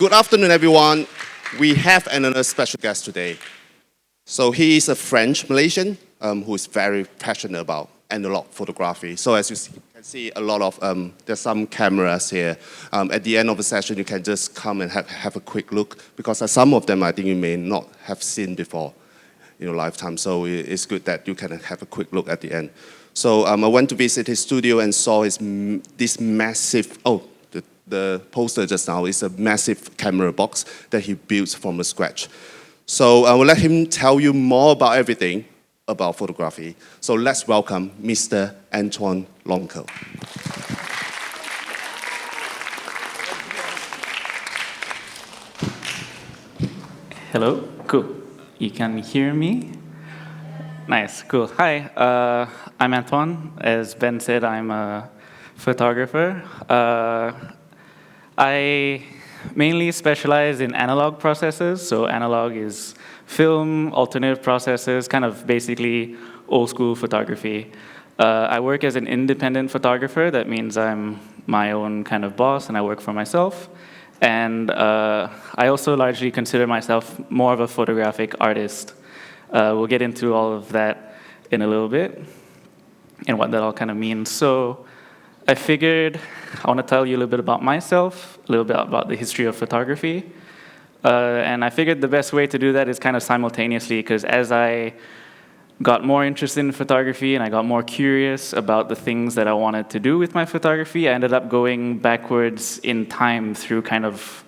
Good afternoon, everyone. We have another special guest today. So he is a French Malaysian who is very passionate about analog photography. So as you can see, a lot of there's some cameras here. At the end of the session, you can just come and have a quick look because some of them I think you may not have seen before in your lifetime. So it's good that you can have a quick look at the end. So I went to visit his studio and saw this massive. The poster just now is a massive camera box that he built from scratch. So I will let him tell you more about everything about photography. So let's welcome Mr. Antoine Loncle. Hello, cool. You can hear me? Nice, cool. Hi, I'm Antoine. As Ben said, I'm a photographer. I mainly specialize in analog processes. So analog is film, alternative processes, kind of basically old school photography. I work as an independent photographer. That means I'm my own kind of boss and I work for myself. And I also largely consider myself more of a photographic artist. We'll get into all of that in a little bit and what that all kind of means. So I figured I want to tell you a little bit about myself, a little bit about the history of photography. And I figured the best way to do that is kind of simultaneously, because as I got more interested in photography and I got more curious about the things that I wanted to do with my photography, I ended up going backwards in time through kind of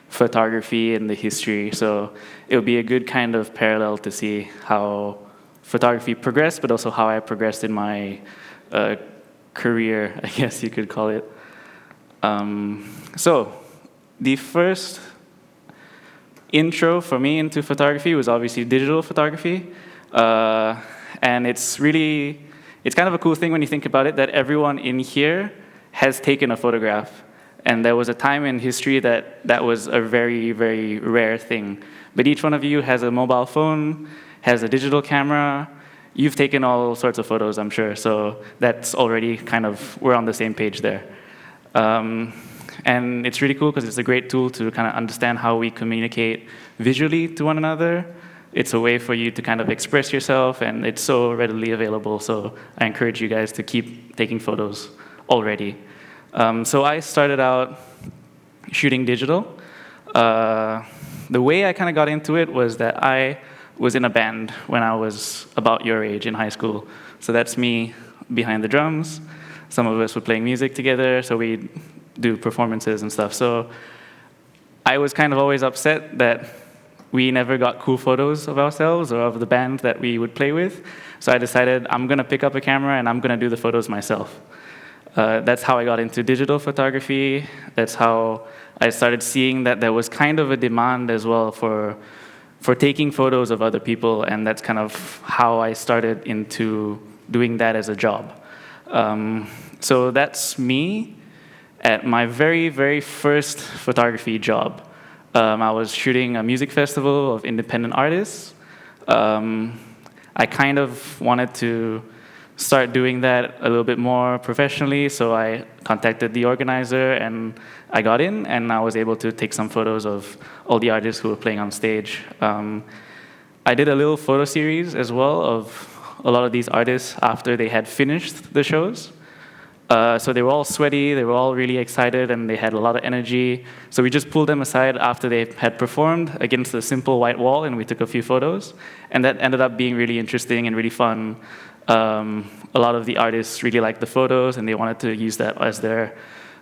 photography and the history. So it would be a good kind of parallel to see how photography progressed, but also how I progressed in my career, I guess you could call it. So the first intro for me into photography was obviously digital photography. And it's kind of a cool thing when you think about it, that everyone in here has taken a photograph. And there was a time in history that was a very, very rare thing. But each one of you has a mobile phone, has a digital camera. You've taken all sorts of photos, I'm sure. So that's already kind of, we're on the same page there. And it's really cool because it's a great tool to kind of understand how we communicate visually to one another. It's a way for you to kind of express yourself, and it's so readily available. So I encourage you guys to keep taking photos already. So I started out shooting digital. The way I kind of got into it was that I was in a band when I was about your age in high school. So that's me behind the drums. Some of us were playing music together, so we do performances and stuff. So I was kind of always upset that we never got cool photos of ourselves or of the band that we would play with. So I decided I'm going to pick up a camera and I'm going to do the photos myself. That's how I got into digital photography. That's how I started seeing that there was kind of a demand as well for taking photos of other people, and that's kind of how I started into doing that as a job. So that's me at my very, very first photography job. I was shooting a music festival of independent artists. I kind of wanted to start doing that a little bit more professionally, so I contacted the organizer and I got in, and I was able to take some photos of all the artists who were playing on stage. I did a little photo series as well of a lot of these artists after they had finished the shows. So they were all sweaty, they were all really excited, and they had a lot of energy. So we just pulled them aside after they had performed against a simple white wall, and we took a few photos. And that ended up being really interesting and really fun. A lot of the artists really liked the photos, and they wanted to use that as their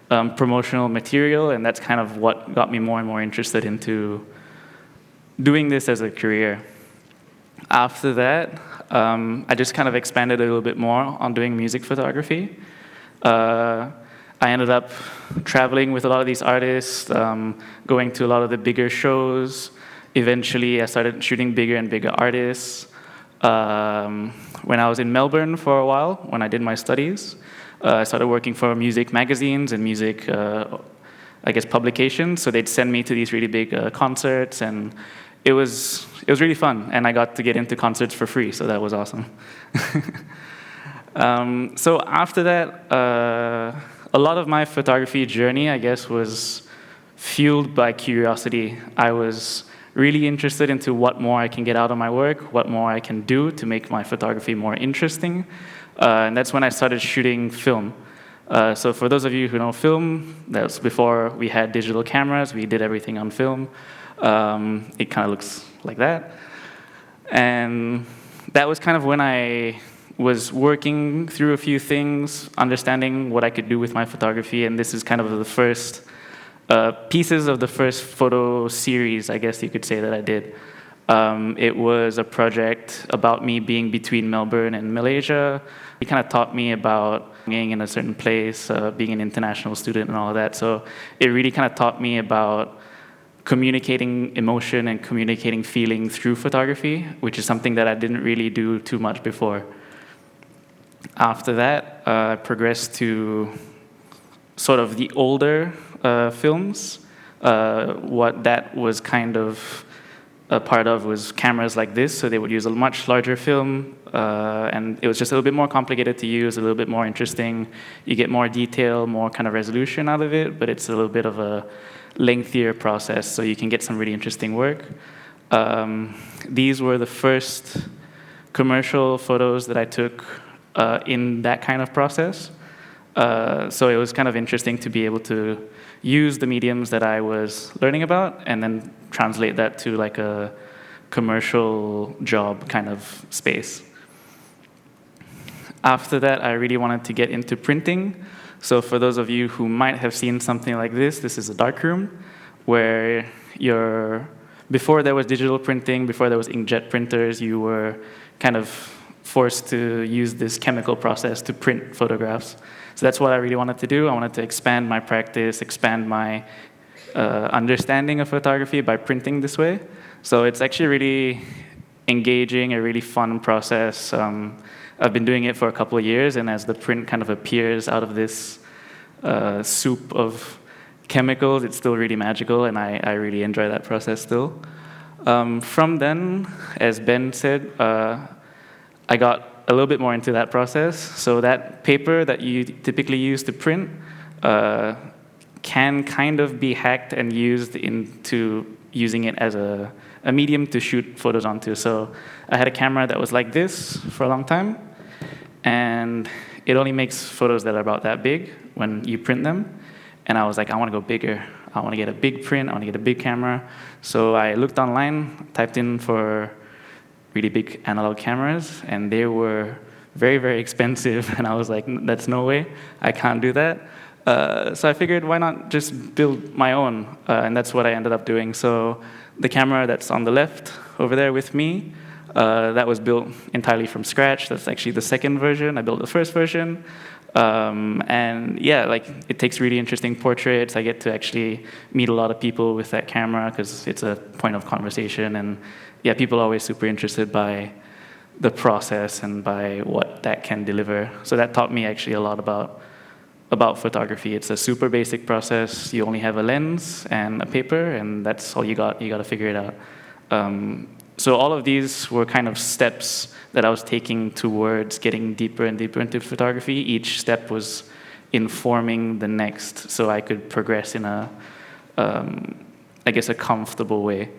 promotional material, and that's kind of what got me more and more interested into doing this as a career. After that, I just kind of expanded a little bit more on doing music photography. I ended up traveling with a lot of these artists, going to a lot of the bigger shows. Eventually, I started shooting bigger and bigger artists. When I was in Melbourne for a while, when I did my studies, I started working for music magazines and music, publications. So they'd send me to these really big concerts, and it was really fun. And I got to get into concerts for free, so that was awesome. So after that, a lot of my photography journey, I guess, was fueled by curiosity. I was really interested into what more I can get out of my work, what more I can do to make my photography more interesting. And that's when I started shooting film. So for those of you who know film, that was before we had digital cameras. We did everything on film. It kind of looks like that. And that was kind of when I was working through a few things, understanding what I could do with my photography, and this is kind of the first pieces of the first photo series, I guess you could say, that I did. It was a project about me being between Melbourne and Malaysia. It kind of taught me about being in a certain place, being an international student and all of that. So it really kind of taught me about communicating emotion and communicating feeling through photography, which is something that I didn't really do too much before. After that, I progressed to sort of the older films. What that was kind of a part of was cameras like this, so they would use a much larger film, and it was just a little bit more complicated to use, a little bit more interesting. You get more detail, more kind of resolution out of it, but it's a little bit of a lengthier process, so you can get some really interesting work. These were the first commercial photos that I took in that kind of process. So it was kind of interesting to be able to use the mediums that I was learning about and then translate that to like a commercial job kind of space. After that, I really wanted to get into printing. So for those of you who might have seen something like this is a darkroom where before there was digital printing, before there was inkjet printers, you were kind of forced to use this chemical process to print photographs. So that's what I really wanted to do. I wanted to expand my practice, expand my understanding of photography by printing this way. So it's actually really engaging, a really fun process. I've been doing it for a couple of years, and as the print kind of appears out of this soup of chemicals, it's still really magical, and I really enjoy that process still. From then, as Ben said, I got a little bit more into that process. So that paper that you typically use to print can kind of be hacked and used into using it as a medium to shoot photos onto. So I had a camera that was like this for a long time, and it only makes photos that are about that big when you print them. And I was like, I want to go bigger. I want to get a big print. I want to get a big camera. So I looked online, typed in for really big analog cameras, and they were very, very expensive. And I was like, that's no way. I can't do that. So I figured, why not just build my own? And that's what I ended up doing. So the camera that's on the left over there with me, that was built entirely from scratch. That's actually the second version. I built the first version. And yeah, like it takes really interesting portraits. I get to actually meet a lot of people with that camera because it's a point of conversation. And yeah, people are always super interested by the process and by what that can deliver. So that taught me actually a lot about photography. It's a super basic process. You only have a lens and a paper, and that's all you got. You got to figure it out. So all of these were kind of steps that I was taking towards getting deeper and deeper into photography. Each step was informing the next, so I could progress in a, I guess, a comfortable way.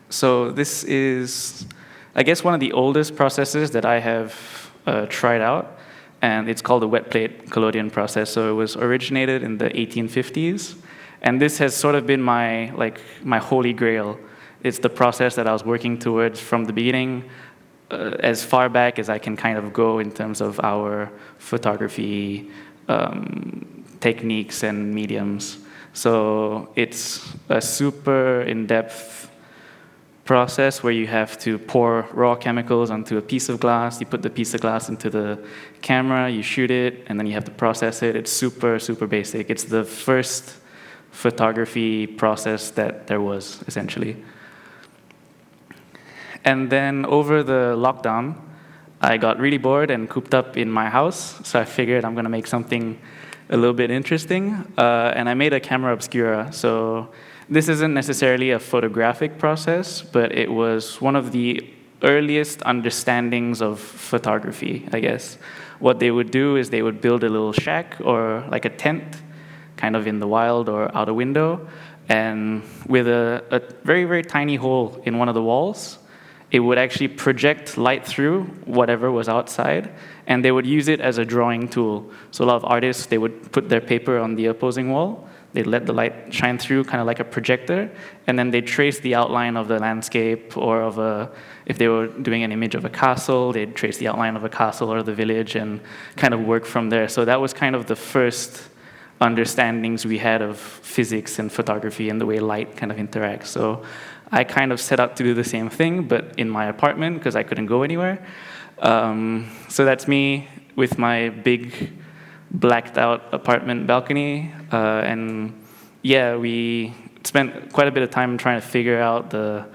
So this is, I guess, one of the oldest processes that I have tried out, and it's called the wet plate collodion process. So it was originated in the 1850s, and this has sort of been my holy grail. It's the process that I was working towards from the beginning, as far back as I can kind of go in terms of our photography techniques and mediums. So it's a super in-depth process where you have to pour raw chemicals onto a piece of glass. You put the piece of glass into the camera, you shoot it, and then you have to process it. It's super, super basic. It's the first photography process that there was, essentially. And then over the lockdown, I got really bored and cooped up in my house, so I figured I'm going to make something a little bit interesting, and I made a camera obscura. So this isn't necessarily a photographic process, but it was one of the earliest understandings of photography, I guess. What they would do is they would build a little shack or like a tent, kind of in the wild or out a window, and with a very, very tiny hole in one of the walls, it would actually project light through whatever was outside, and they would use it as a drawing tool. So a lot of artists, they would put their paper on the opposing wall, they'd let the light shine through, kind of like a projector, and then they'd trace the outline of the landscape, or if they were doing an image of a castle, they'd trace the outline of a castle or the village and kind of work from there. So that was kind of the first understandings we had of physics and photography and the way light kind of interacts. So I kind of set out to do the same thing, but in my apartment, because I couldn't go anywhere. So that's me with my big blacked out apartment balcony. And yeah, we spent quite a bit of time trying to figure out the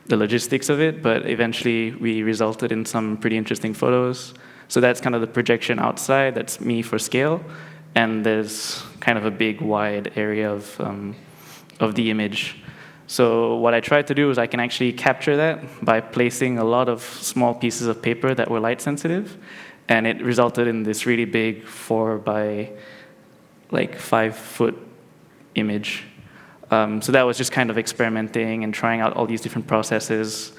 logistics of it, but eventually we resulted in some pretty interesting photos. So that's kind of the projection outside. That's me for scale. And there's kind of a big wide area of the image. So what I tried to do is I can actually capture that by placing a lot of small pieces of paper that were light sensitive, and it resulted in this really big 4 by like 5 foot image. So that was just kind of experimenting and trying out all these different processes.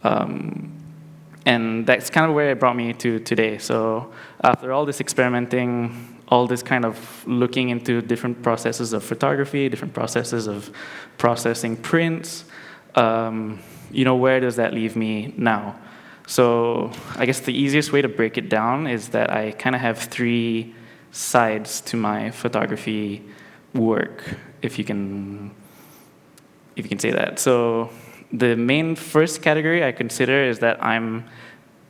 And that's kind of where it brought me to today. So after all this experimenting, all this kind of looking into different processes of photography, different processes of processing prints, where does that leave me now? So I guess the easiest way to break it down is that I kind of have 3 sides to my photography work, if you can say that. So the main first category I consider is that I'm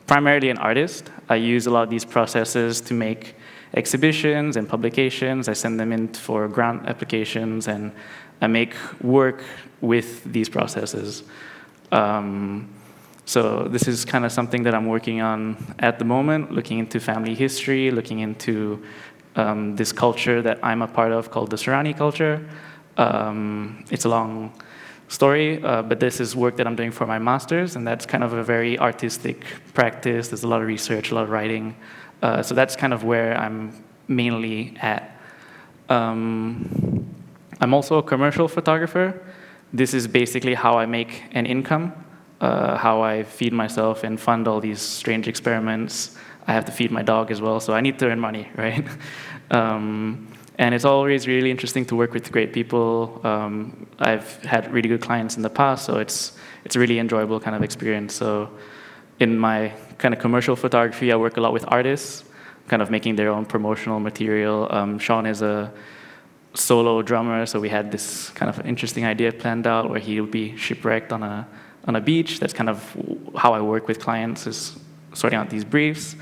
primarily an artist. I use a lot of these processes to make exhibitions and publications. I send them in for grant applications, and I make work with these processes. So this is kind of something that I'm working on at the moment, looking into family history, looking into this culture that I'm a part of called the Surani culture. It's a long story, but this is work that I'm doing for my master's, and that's kind of a very artistic practice. There's a lot of research, a lot of writing. So that's kind of where I'm mainly at. I'm also a commercial photographer. This is basically how I make an income, how I feed myself and fund all these strange experiments. I have to feed my dog as well, so I need to earn money, right? And it's always really interesting to work with great people. I've had really good clients in the past, so it's a really enjoyable kind of experience. So in my kind of commercial photography, I work a lot with artists, kind of making their own promotional material. Sean is a solo drummer, so we had this kind of interesting idea planned out where he'll be shipwrecked on a beach. That's kind of how I work with clients, is sorting out these briefs.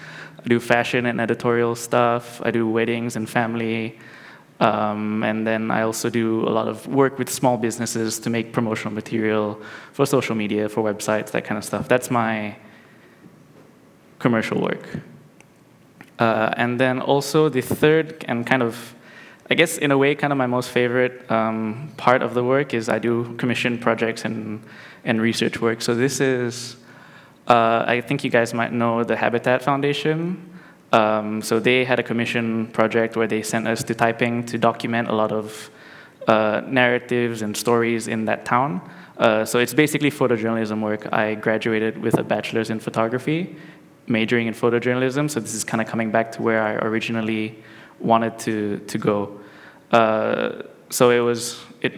I do fashion and editorial stuff. I do weddings and family. And then I also do a lot of work with small businesses to make promotional material for social media, for websites, that kind of stuff. That's my commercial work. And then also the third and kind of, I guess in a way, kind of my most favorite part of the work is I do commission projects and research work. So this is, I think you guys might know the Habitat Foundation. So they had a commission project where they sent us to Taiping to document a lot of narratives and stories in that town. So it's basically photojournalism work. I graduated with a bachelor's in photography, majoring in photojournalism. So this is kind of coming back to where I originally wanted to go. So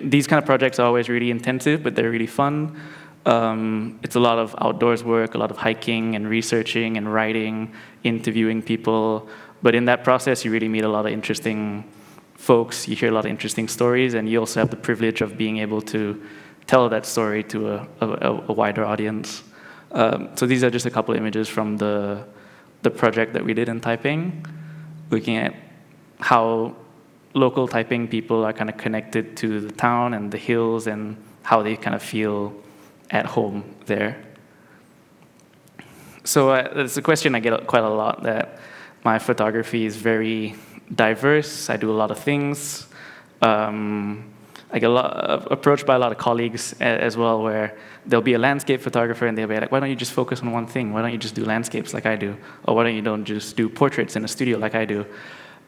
these kind of projects are always really intensive, but they're really fun. It's a lot of outdoors work, a lot of hiking and researching and writing, interviewing people. But in that process, you really meet a lot of interesting folks. You hear a lot of interesting stories, and you also have the privilege of being able to tell that story to a wider audience. So these are just a couple of images from the project that we did in Taiping, looking at how local Taiping people are kind of connected to the town and the hills and how they kind of feel at home there. So that's a question I get quite a lot, that my photography is very diverse. I do a lot of things. I get approached by a lot of colleagues as well, where there'll be a landscape photographer and they'll be like, why don't you just focus on one thing? Why don't you just do landscapes like I do? Or why don't you just do portraits in a studio like I do?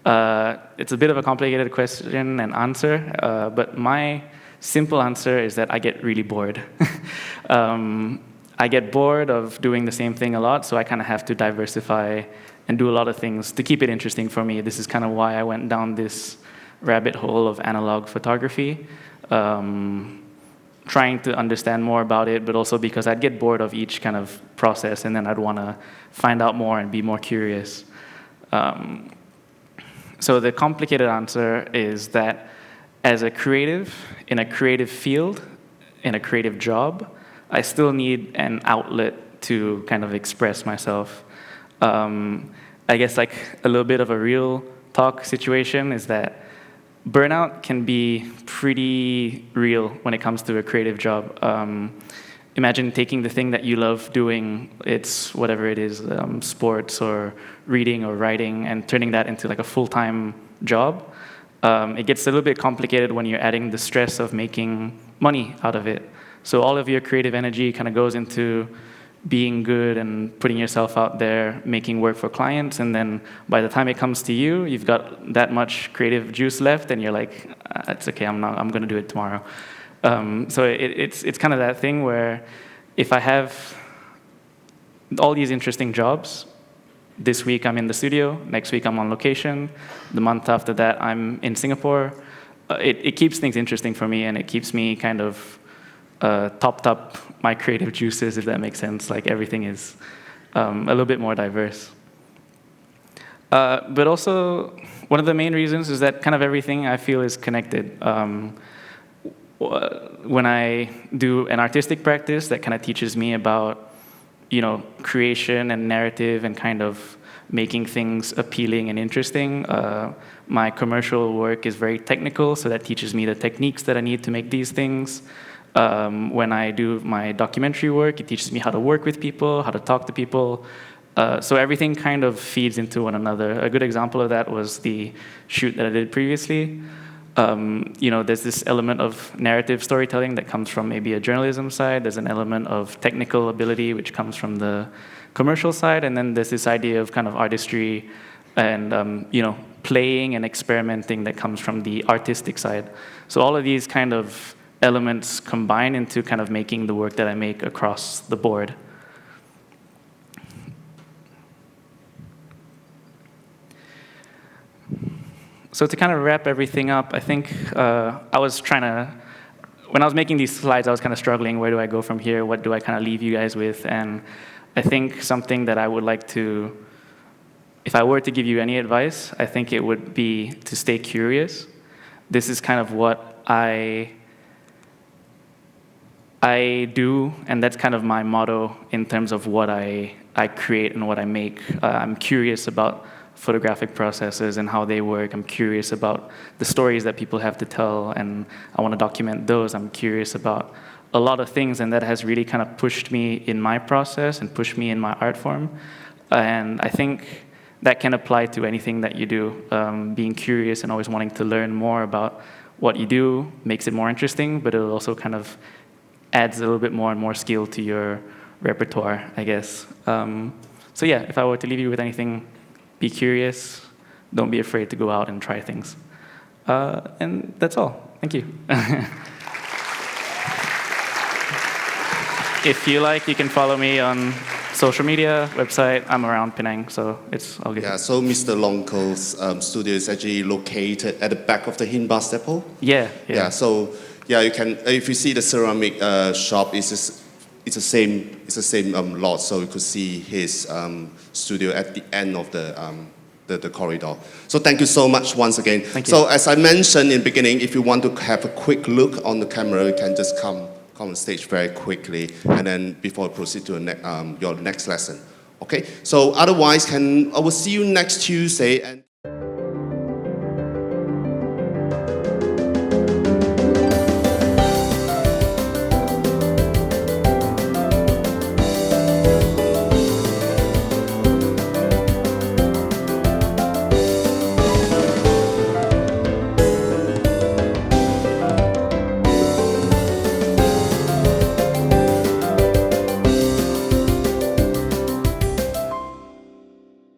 It's a bit of a complicated question and answer, but my simple answer is that I get really bored. I get bored of doing the same thing a lot, so I kind of have to diversify and do a lot of things to keep it interesting for me. This is kind of why I went down this rabbit hole of analog photography, trying to understand more about it, but also because I'd get bored of each kind of process, and then I'd want to find out more and be more curious. So the complicated answer is that as a creative, in a creative field, in a creative job, I still need an outlet to kind of express myself. I guess like a little bit of a real talk situation is that burnout can be pretty real when it comes to a creative job. Imagine taking the thing that you love doing, it's whatever it is, sports or reading or writing, and turning that into like a full-time job. It gets a little bit complicated when you're adding the stress of making money out of it. So all of your creative energy kind of goes into being good and putting yourself out there, making work for clients, and then by the time it comes to you, you've got that much creative juice left, and you're like, it's okay, I'm going to do it tomorrow. So it's kind of that thing where if I have all these interesting jobs, this week I'm in the studio, next week I'm on location, the month after that I'm in Singapore, it keeps things interesting for me, and it keeps me kind of topped up my creative juices, if that makes sense. Like everything is a little bit more diverse. But also, one of the main reasons is that kind of everything I feel is connected. When I do an artistic practice, that kind of teaches me about, creation and narrative and kind of making things appealing and interesting. My commercial work is very technical, so that teaches me the techniques that I need to make these things. When I do my documentary work, it teaches me how to work with people, how to talk to people. So everything kind of feeds into one another. A good example of that was the shoot that I did previously. There's this element of narrative storytelling that comes from maybe a journalism side. There's an element of technical ability, which comes from the commercial side. And then there's this idea of kind of artistry and, playing and experimenting that comes from the artistic side. So all of these kind of elements combine into kind of making the work that I make across the board. So to kind of wrap everything up, I think when I was making these slides, I was kind of struggling, where do I go from here? What do I kind of leave you guys with? And I think something that I would like to, if I were to give you any advice, I think it would be to stay curious. This is kind of what I do, and that's kind of my motto in terms of what I create and what I make. I'm curious about photographic processes and how they work. I'm curious about the stories that people have to tell, and I want to document those. I'm curious about a lot of things, and that has really kind of pushed me in my process and pushed me in my art form. And I think that can apply to anything that you do. Being curious and always wanting to learn more about what you do makes it more interesting, but it also kind of adds a little bit more and more skill to your repertoire, I guess. So yeah, if I were to leave you with anything, be curious, don't be afraid to go out and try things. And that's all. Thank you. If you like, you can follow me on social media, website. I'm around Penang, so it's all good. Yeah, so Mr. Loncle's studio is actually located at the back of the Hinbas Depot. Yeah. Yeah, so yeah, you can, if you see the ceramic shop, it's the same lot, so you could see his studio at the end of the corridor. So thank you so much once again. Thank you. So as I mentioned in the beginning, if you want to have a quick look on the camera, you can just come on stage very quickly, and then before we proceed to your next lesson. Okay. So otherwise, I will see you next Tuesday. And